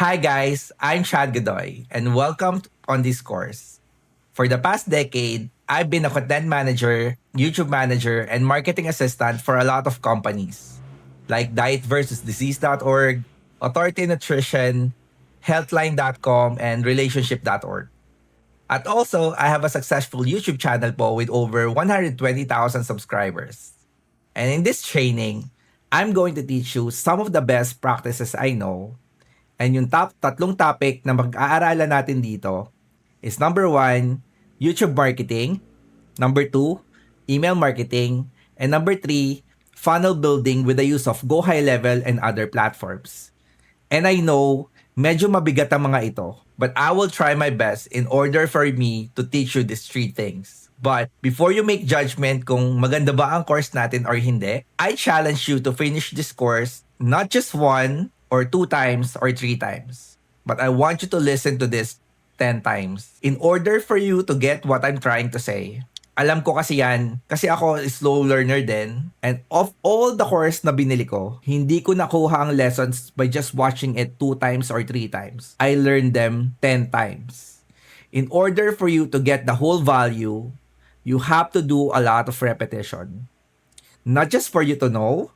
Hi guys, I'm Shad Godoy and welcome on this course. For the past decade, I've been a content manager, YouTube manager, and marketing assistant for a lot of companies like dietversusdisease.org, Authority Nutrition, Healthline.com, and Relationship.org. At also, I have a successful YouTube channel po with over 120,000 subscribers. And in this training, I'm going to teach you some of the best practices I know. And yung tatlong topic na mag-aaralan natin dito is number one, YouTube marketing. Number two, email marketing. And number three, funnel building with the use of Go High Level and other platforms. And I know, medyo mabigat ang mga ito. But I will try my best in order for me to teach you these three things. But before you make judgment kung maganda ba ang course natin or hindi, I challenge you to finish this course not just one or two times or three times. But I want you to listen to this 10 times in order for you to get what I'm trying to say. Alam ko kasi yan, kasi ako slow learner din. And of all the course na binili ko, hindi ko nakuha ang lessons by just watching it 2 times or 3 times. I learned them 10 times. In order for you to get the whole value, you have to do a lot of repetition. Not just for you to know,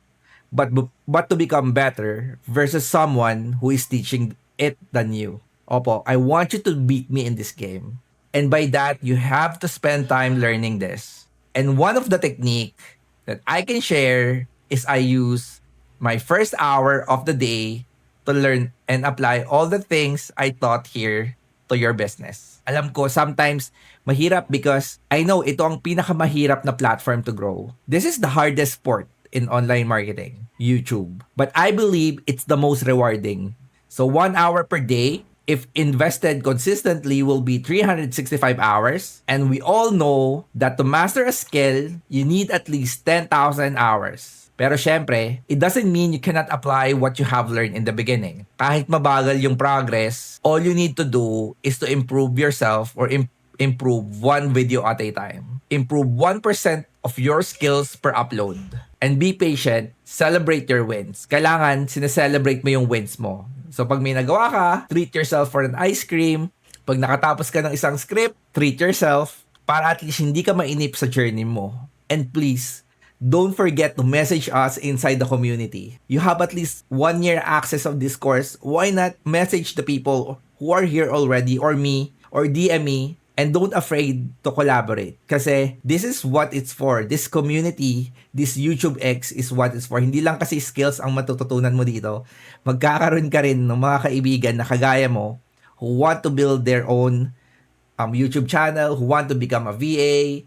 but to become better versus someone who is teaching it than you. Opo, I want you to beat me in this game. And by that, you have to spend time learning this. And one of the technique that I can share is I use my first hour of the day to learn and apply all the things I taught here to your business. Alam ko, sometimes mahirap because I know ito ang pinakamahirap na platform to grow. This is the hardest sport in online marketing, YouTube. But I believe it's the most rewarding. So 1 hour per day, if invested consistently, will be 365 hours. And we all know that to master a skill, you need at least 10,000 hours. Pero syempre, it doesn't mean you cannot apply what you have learned in the beginning. Kahit mabagal yung progress, all you need to do is to improve yourself or improve one video at a time. Improve 1% of your skills per upload. And be patient, celebrate your wins. Kailangan sineselebrate mo yung wins mo. So pag may nagawa ka, treat yourself for an ice cream. Pag nakatapos ka ng isang script, treat yourself para at least hindi ka mainip sa journey mo. And please, don't forget to message us inside the community. You have at least 1 year access of this course. Why not message the people who are here already or me or DM me? And don't afraid to collaborate. Kasi this is what it's for. This community, this YouTube X is what it's for. Hindi lang kasi skills ang matututunan mo dito. Magkakaroon ka rin ng mga kaibigan na kagaya mo who want to build their own YouTube channel, who want to become a VA,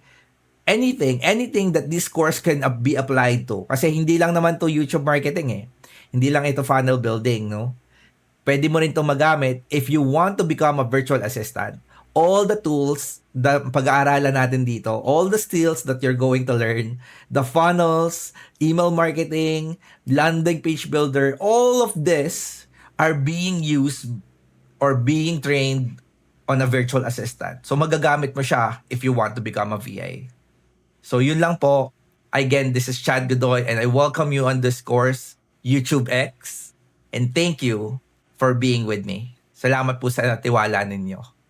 anything that this course can be applied to. Kasi hindi lang naman to YouTube marketing eh. Hindi lang ito funnel building, no? Pwede mo rin itong magamit if you want to become a virtual assistant. All the tools na pag-aaralan natin dito, all the skills that you're going to learn, the funnels, email marketing, landing page builder, all of this are being used or being trained on a virtual assistant. So magagamit mo siya if you want to become a VA. So yun lang po. Again, this is Chad Godoy and I welcome you on this course, YouTube X. And thank you for being with me. Salamat po sa tiwala ninyo.